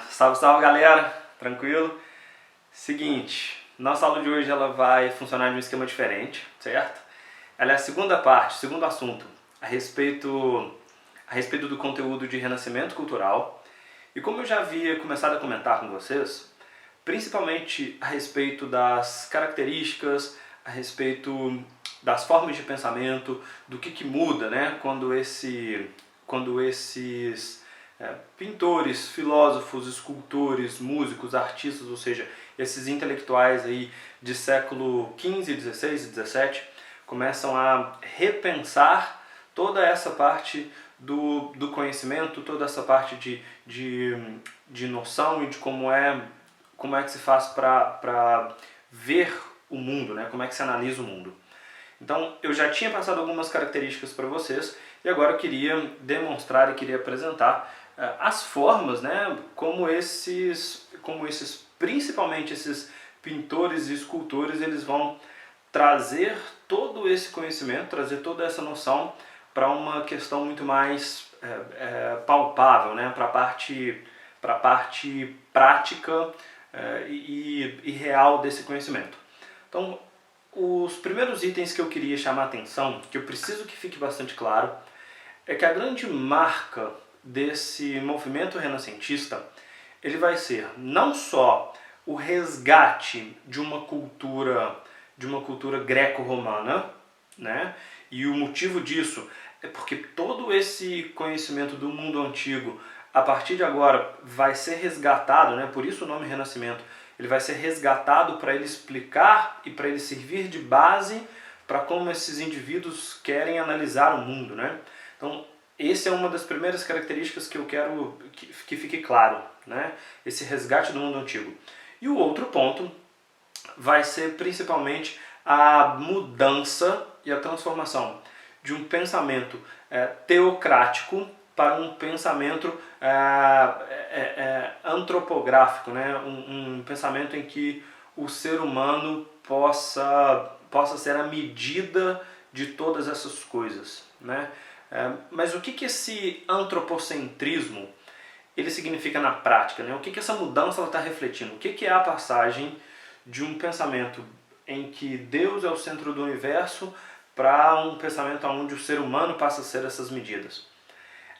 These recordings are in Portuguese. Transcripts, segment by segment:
Salve, salve galera, tranquilo? Seguinte, nossa aula de hoje ela vai funcionar de um esquema diferente, certo? Ela é a segunda parte, o segundo assunto, a respeito do conteúdo de renascimento cultural. E como eu já havia começado a comentar com vocês, principalmente a respeito das características, a respeito das formas de pensamento, do que muda, né, quando esses pintores, filósofos, escultores, músicos, artistas, ou seja, esses intelectuais aí de século XV, XVI e XVII começam a repensar toda essa parte do conhecimento, toda essa parte de noção e de como é que se faz para ver o mundo, né? Como é que se analisa o mundo. Então, eu já tinha passado algumas características para vocês e agora eu queria demonstrar e queria apresentar as formas, né, principalmente esses pintores e escultores, eles vão trazer todo esse conhecimento, trazer toda essa noção para uma questão muito mais palpável, né, para a parte prática e real desse conhecimento. Então, os primeiros itens que eu queria chamar a atenção, que eu preciso que fique bastante claro, é que a grande marca desse movimento renascentista, ele vai ser não só o resgate de uma cultura greco-romana, né? E o motivo disso é porque todo esse conhecimento do mundo antigo, a partir de agora, vai ser resgatado, né? Por isso o nome Renascimento. Ele vai ser resgatado para ele explicar e para ele servir de base para como esses indivíduos querem analisar o mundo, né? Então, essa é uma das primeiras características que eu quero que fique claro, né? Esse resgate do mundo antigo. E o outro ponto vai ser principalmente a mudança e a transformação de um pensamento teocrático para um pensamento antropográfico, né? Um pensamento em que o ser humano possa ser a medida de todas essas coisas, né? Mas o que esse antropocentrismo ele significa na prática, né? O que essa mudança está refletindo? O que é a passagem de um pensamento em que Deus é o centro do universo para um pensamento onde o ser humano passa a ser essas medidas?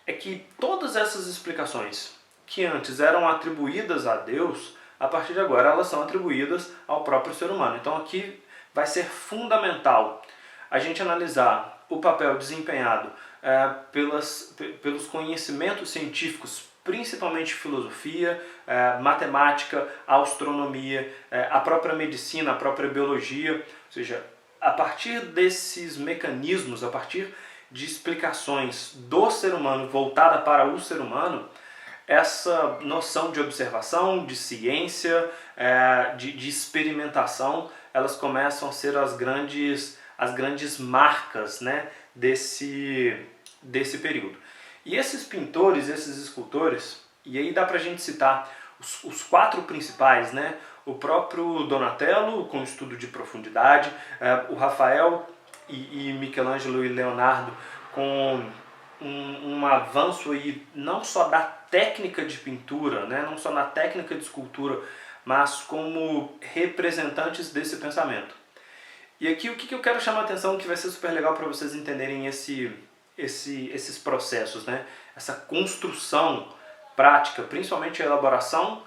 É que todas essas explicações que antes eram atribuídas a Deus, a partir de agora elas são atribuídas ao próprio ser humano. Então aqui vai ser fundamental a gente analisar o papel desempenhado pelos conhecimentos científicos, principalmente filosofia, matemática, astronomia, a própria medicina, a própria biologia, ou seja, a partir desses mecanismos, a partir de explicações do ser humano voltada para o ser humano, essa noção de observação, de ciência, de experimentação, elas começam a ser as grandes marcas, né, desse período. E esses pintores, esses escultores, e aí dá pra gente citar os quatro principais, né? O próprio Donatello, com estudo de profundidade, o Rafael e Michelangelo e Leonardo, com um avanço aí, não só da técnica de pintura, né? Não só na técnica de escultura, mas como representantes desse pensamento. E aqui o que eu quero chamar a atenção, que vai ser super legal para vocês entenderem esses processos, né? Essa construção prática, principalmente a elaboração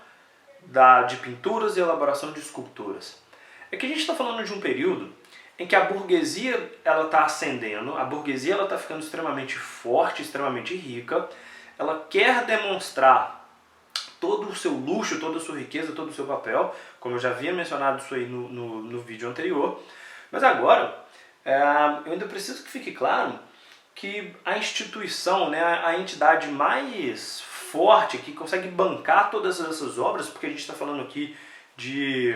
de pinturas e a elaboração de esculturas. É que a gente está falando de um período em que a burguesia está ascendendo, a burguesia está ficando extremamente forte, extremamente rica, ela quer demonstrar todo o seu luxo, toda a sua riqueza, todo o seu papel, como eu já havia mencionado isso aí no vídeo anterior, mas agora eu ainda preciso que fique claro que a instituição, né, a entidade mais forte que consegue bancar todas essas obras, porque a gente está falando aqui de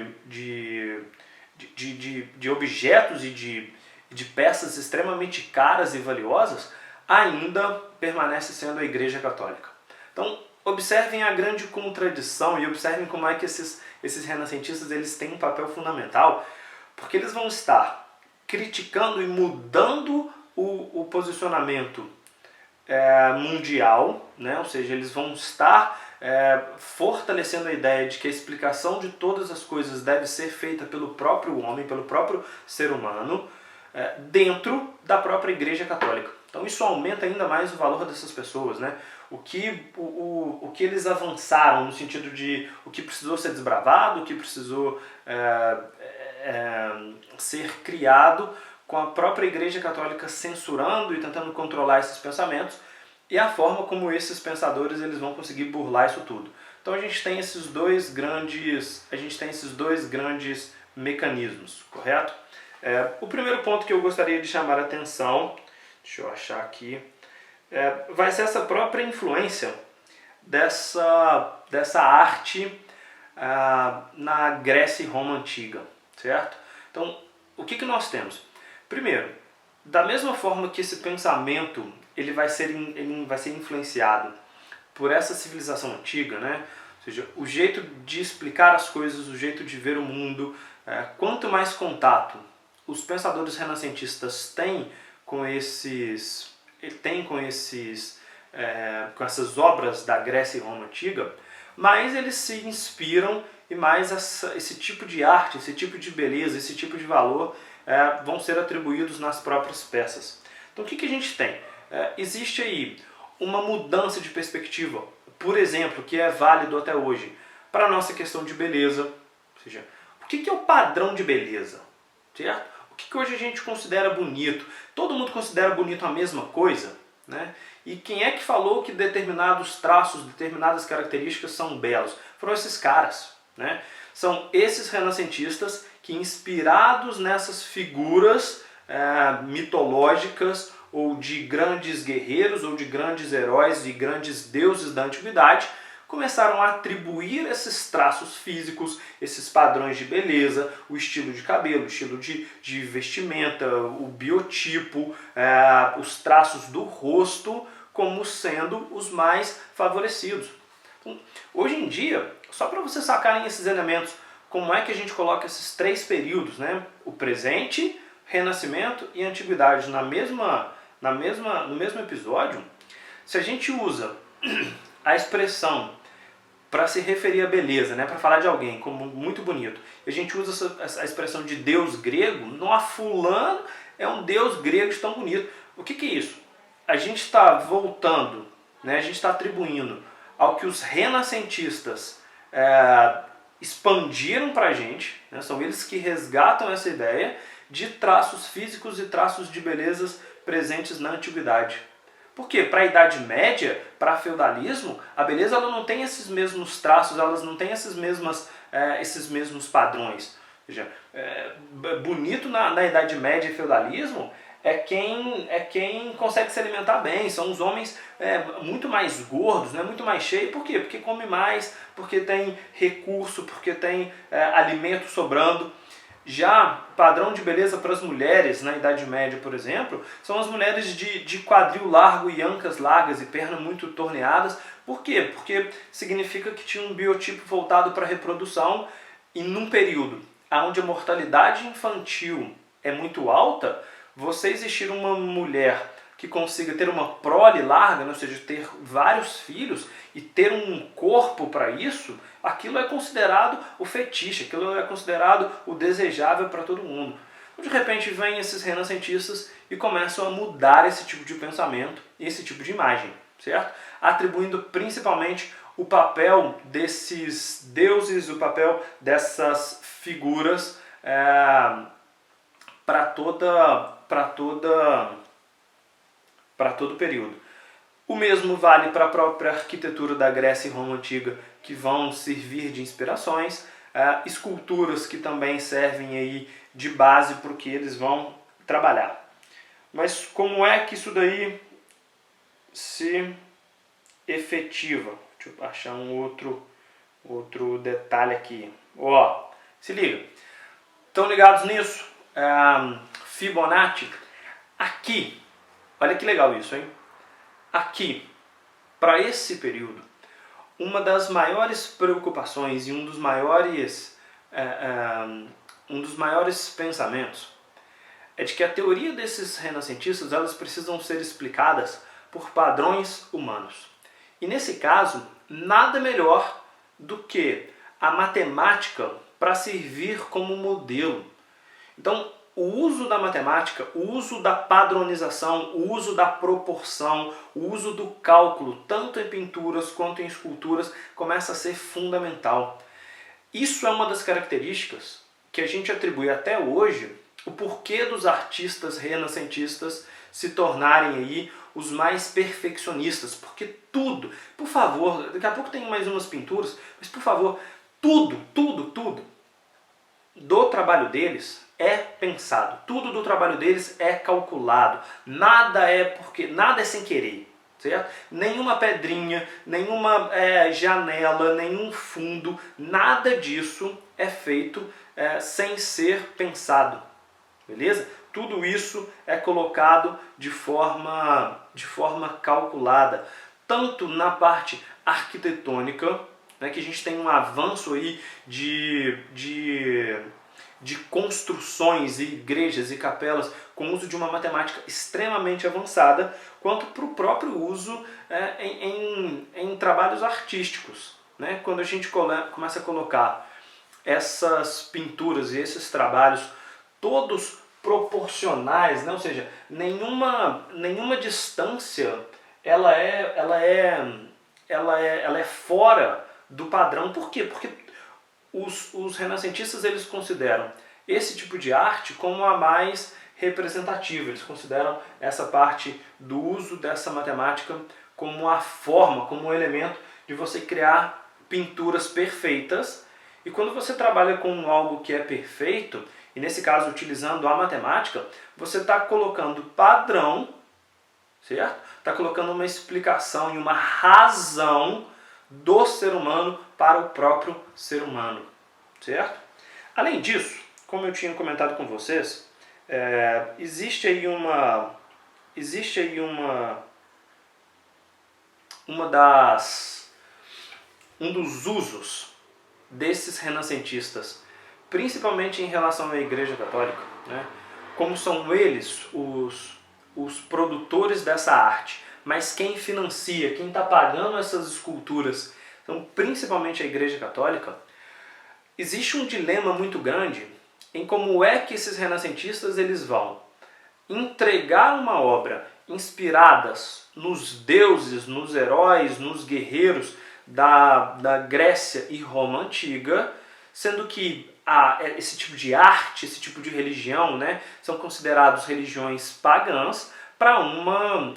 objetos e de peças extremamente caras e valiosas, ainda permanece sendo a Igreja Católica. Então, observem a grande contradição e observem como é que esses renascentistas eles têm um papel fundamental, porque eles vão estar criticando e mudando o posicionamento mundial, né? Ou seja, eles vão estar fortalecendo a ideia de que a explicação de todas as coisas deve ser feita pelo próprio homem, pelo próprio ser humano, dentro da própria Igreja Católica. Então isso aumenta ainda mais o valor dessas pessoas, né? O que eles avançaram no sentido de o que precisou ser desbravado, o que precisou ser criado, com a própria Igreja Católica censurando e tentando controlar esses pensamentos, e a forma como esses pensadores eles vão conseguir burlar isso tudo. Então a gente tem esses dois grandes mecanismos, correto? O primeiro ponto que eu gostaria de chamar a atenção, deixa eu achar aqui, vai ser essa própria influência dessa arte na Grécia e Roma antiga, certo? Então, o que nós temos? Primeiro, da mesma forma que esse pensamento ele vai ser influenciado por essa civilização antiga, né? Ou seja, o jeito de explicar as coisas, o jeito de ver o mundo, quanto mais contato os pensadores renascentistas têm com com essas obras da Grécia e Roma antiga, mais eles se inspiram e mais esse tipo de arte, esse tipo de beleza, esse tipo de valor vão ser atribuídos nas próprias peças. Então o que a gente tem? Existe aí uma mudança de perspectiva, por exemplo, que é válido até hoje, para a nossa questão de beleza. Ou seja, o que é o padrão de beleza? Certo? O que hoje a gente considera bonito? Todo mundo considera bonito a mesma coisa? Né? E quem é que falou que determinados traços, determinadas características são belos? Foram esses caras. Né? São esses renascentistas que, inspirados nessas figuras mitológicas, ou de grandes guerreiros, ou de grandes heróis, de grandes deuses da antiguidade, começaram a atribuir esses traços físicos, esses padrões de beleza, o estilo de cabelo, o estilo de vestimenta, o biotipo, os traços do rosto, como sendo os mais favorecidos. Então, hoje em dia, só para vocês sacarem esses elementos, como é que a gente coloca esses três períodos, né? O presente, Renascimento e Antiguidade no mesmo episódio, se a gente usa a expressão para se referir à beleza, né, para falar de alguém como muito bonito, e a gente usa a expressão de deus grego, fulano é um deus grego de tão bonito. O que é isso? A gente está voltando, né, a gente está atribuindo ao que os renascentistas expandiram para a gente, né, são eles que resgatam essa ideia de traços físicos e traços de belezas presentes na antiguidade. Por quê? Para a Idade Média, para o feudalismo, a beleza ela não tem esses mesmos traços, elas não têm esses mesmos padrões. Ou seja, bonito na Idade Média e feudalismo é quem consegue se alimentar bem, são os homens muito mais gordos, né, muito mais cheios. Por quê? Porque come mais, porque tem recurso, porque tem alimento sobrando. Já padrão de beleza para as mulheres na Idade Média, por exemplo, são as mulheres de quadril largo e ancas largas e pernas muito torneadas. Por quê? Porque significa que tinha um biotipo voltado para a reprodução, e num período onde a mortalidade infantil é muito alta, você existir uma mulher que consiga ter uma prole larga, né, ou seja, ter vários filhos e ter um corpo para isso, aquilo é considerado o fetiche, aquilo é considerado o desejável para todo mundo. De repente vem esses renascentistas e começam a mudar esse tipo de pensamento, esse tipo de imagem, certo? Atribuindo principalmente o papel desses deuses, o papel dessas figuras para todo o período. O mesmo vale para a própria arquitetura da Grécia e Roma antiga, que vão servir de inspirações, esculturas que também servem aí de base para o que eles vão trabalhar. Mas como é que isso daí se efetiva? Deixa eu achar um outro detalhe aqui. Se liga. Estão ligados nisso? Fibonacci. Aqui, olha que legal isso, hein? Aqui, para esse período, uma das maiores preocupações e um dos maiores pensamentos é de que a teoria desses renascentistas elas precisam ser explicadas por padrões humanos. E nesse caso, nada melhor do que a matemática para servir como modelo. Então, o uso da matemática, o uso da padronização, o uso da proporção, o uso do cálculo, tanto em pinturas quanto em esculturas, começa a ser fundamental. Isso é uma das características que a gente atribui até hoje o porquê dos artistas renascentistas se tornarem aí os mais perfeccionistas, porque tudo, por favor, daqui a pouco tem mais umas pinturas, mas por favor, tudo do trabalho deles é pensado, tudo do trabalho deles é calculado, nada é sem querer, certo? Nenhuma pedrinha, nenhuma janela, nenhum fundo, nada disso é feito sem ser pensado, beleza? Tudo isso é colocado de forma calculada, tanto na parte arquitetônica, né, que a gente tem um avanço aí de construções e igrejas e capelas com uso de uma matemática extremamente avançada, quanto para o próprio uso em trabalhos artísticos. Né? Quando a gente começa a colocar essas pinturas e esses trabalhos todos proporcionais, né? Ou seja, nenhuma distância ela é fora do padrão. Por quê? Porque os renascentistas eles consideram esse tipo de arte como a mais representativa. Eles consideram essa parte do uso dessa matemática como a forma, como um elemento de você criar pinturas perfeitas. E quando você trabalha com algo que é perfeito, e nesse caso utilizando a matemática, você está colocando padrão, certo? Está colocando uma explicação e uma razão do ser humano para o próprio ser humano, certo? Além disso, como eu tinha comentado com vocês, existe aí um dos usos desses renascentistas, principalmente em relação à Igreja Católica, né? Como são eles os produtores dessa arte, mas quem financia, quem está pagando essas esculturas, são principalmente a Igreja Católica. Existe um dilema muito grande em como é que esses renascentistas eles vão entregar uma obra inspiradas nos deuses, nos heróis, nos guerreiros da Grécia e Roma antiga, sendo que esse tipo de arte, esse tipo de religião, né, são considerados religiões pagãs para uma...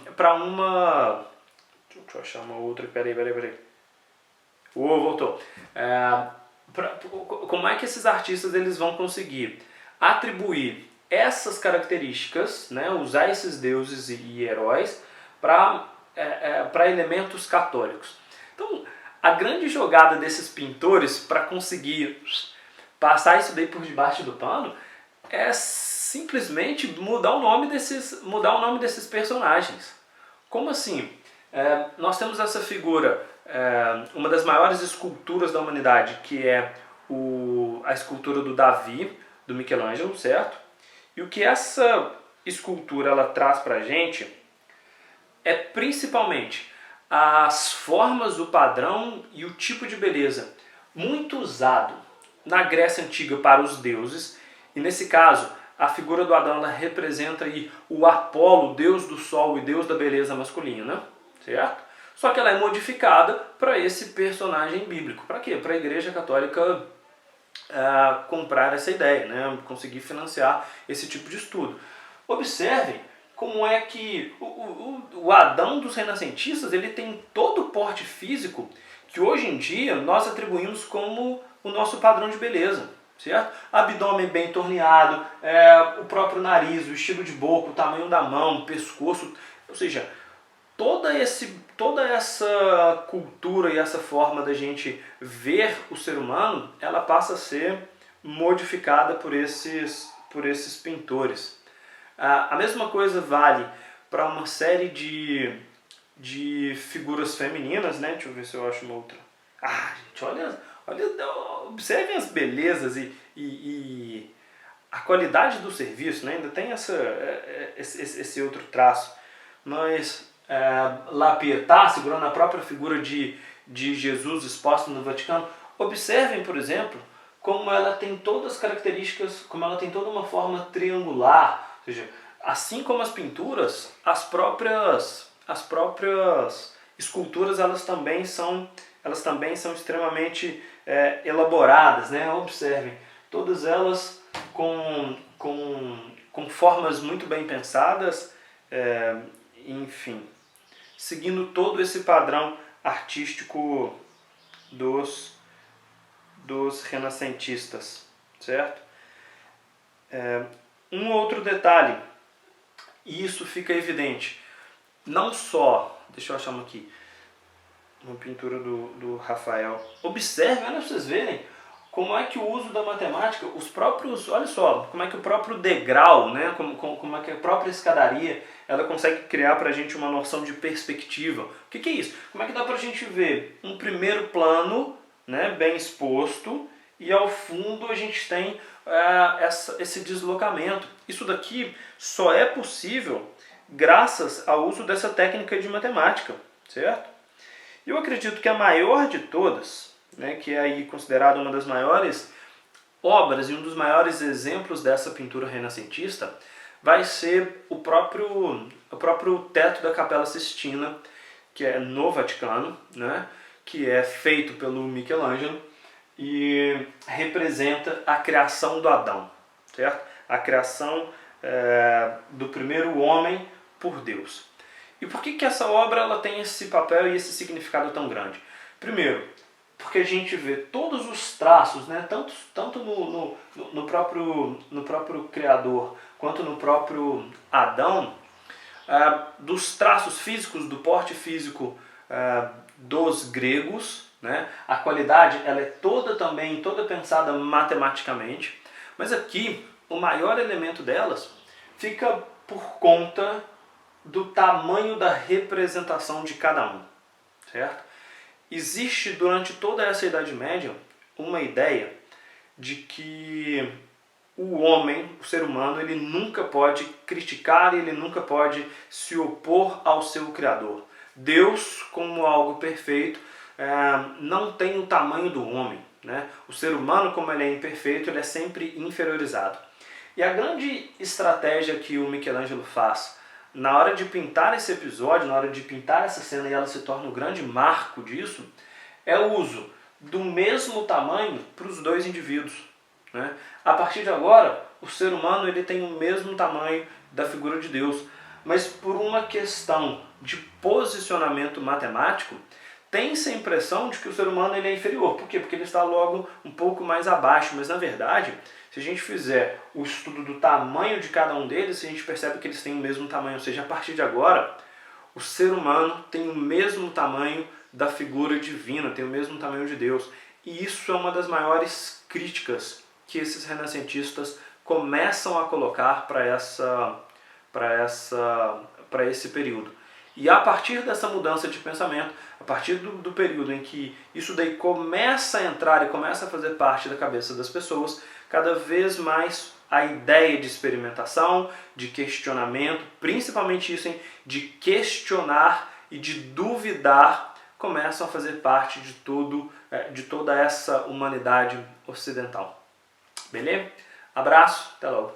Deixa eu achar uma outra, peraí. Voltou. Como é que esses artistas eles vão conseguir atribuir essas características, né, usar esses deuses e heróis para elementos católicos? Então, a grande jogada desses pintores para conseguir passar isso daí por debaixo do pano é simplesmente mudar o nome desses personagens. Como assim? Nós temos essa figura, uma das maiores esculturas da humanidade, que é a escultura do Davi, do Michelangelo, certo? E o que essa escultura ela traz para a gente é principalmente as formas, o padrão e o tipo de beleza muito usado na Grécia Antiga para os deuses. E nesse caso, a figura do Adão ela representa aí o Apolo, deus do sol e deus da beleza masculina, certo? Só que ela é modificada para esse personagem bíblico. Para quê? Para a Igreja Católica comprar essa ideia, né? Conseguir financiar esse tipo de estudo. Observem como é que o Adão dos renascentistas ele tem todo o porte físico que hoje em dia nós atribuímos como o nosso padrão de beleza, certo? Abdômen bem torneado, o próprio nariz, o estilo de boca, o tamanho da mão, o pescoço, ou seja, toda essa cultura e essa forma da gente ver o ser humano, ela passa a ser modificada por esses pintores. A mesma coisa vale para uma série de figuras femininas, né? Deixa eu ver se eu acho uma outra. Gente, olha, observem as belezas e a qualidade do serviço, né? Ainda tem esse outro traço. Mas La Pietà, segurando a própria figura de Jesus exposta no Vaticano. Observem, por exemplo, como ela tem todas as características, como ela tem toda uma forma triangular, ou seja, assim como as pinturas, as próprias esculturas elas também são extremamente elaboradas, né? Observem, todas elas com formas muito bem pensadas, enfim, seguindo todo esse padrão artístico dos renascentistas, certo? Um outro detalhe, e isso fica evidente, não só, deixa eu achar uma aqui, uma pintura do Rafael. Observe, olha para vocês verem como é que o uso da matemática, os próprios, olha só, como é que o próprio degrau, né, como é que a própria escadaria, ela consegue criar para a gente uma noção de perspectiva. O que é isso? Como é que dá para a gente ver um primeiro plano, né, bem exposto, e ao fundo a gente tem esse deslocamento. Isso daqui só é possível graças ao uso dessa técnica de matemática, certo? Eu acredito que a maior de todas, né, que é aí considerada uma das maiores obras e um dos maiores exemplos dessa pintura renascentista, vai ser o próprio teto da Capela Sistina, que é no Vaticano, né, que é feito pelo Michelangelo e representa a criação do Adão, certo? A criação do primeiro homem por Deus. E por que essa obra ela tem esse papel e esse significado tão grande? Primeiro, porque a gente vê todos os traços, né, tanto no próprio Criador quanto no próprio Adão, dos traços físicos, do porte físico dos gregos, né? A qualidade ela é toda pensada matematicamente, mas aqui o maior elemento delas fica por conta do tamanho da representação de cada um, certo? Existe durante toda essa Idade Média uma ideia de que o homem, o ser humano, ele nunca pode criticar, ele nunca pode se opor ao seu Criador. Deus, como algo perfeito, não tem o tamanho do homem, né? O ser humano, como ele é imperfeito, ele é sempre inferiorizado. E a grande estratégia que o Michelangelo faz na hora de pintar esse episódio, na hora de pintar essa cena e ela se torna um grande marco disso, é o uso do mesmo tamanho para os dois indivíduos, né? A partir de agora, o ser humano ele tem o mesmo tamanho da figura de Deus, mas por uma questão de posicionamento matemático, tem-se a impressão de que o ser humano ele é inferior. Por quê? Porque ele está logo um pouco mais abaixo, mas na verdade, se a gente fizer o estudo do tamanho de cada um deles, a gente percebe que eles têm o mesmo tamanho, ou seja, a partir de agora, o ser humano tem o mesmo tamanho da figura divina, tem o mesmo tamanho de Deus. E isso é uma das maiores críticas que esses renascentistas começam a colocar para esse período. E a partir dessa mudança de pensamento, a partir do período em que isso daí começa a entrar e começa a fazer parte da cabeça das pessoas, cada vez mais a ideia de experimentação, de questionamento, principalmente isso, de questionar e de duvidar, começam a fazer parte de toda essa humanidade ocidental. Beleza? Abraço, até logo.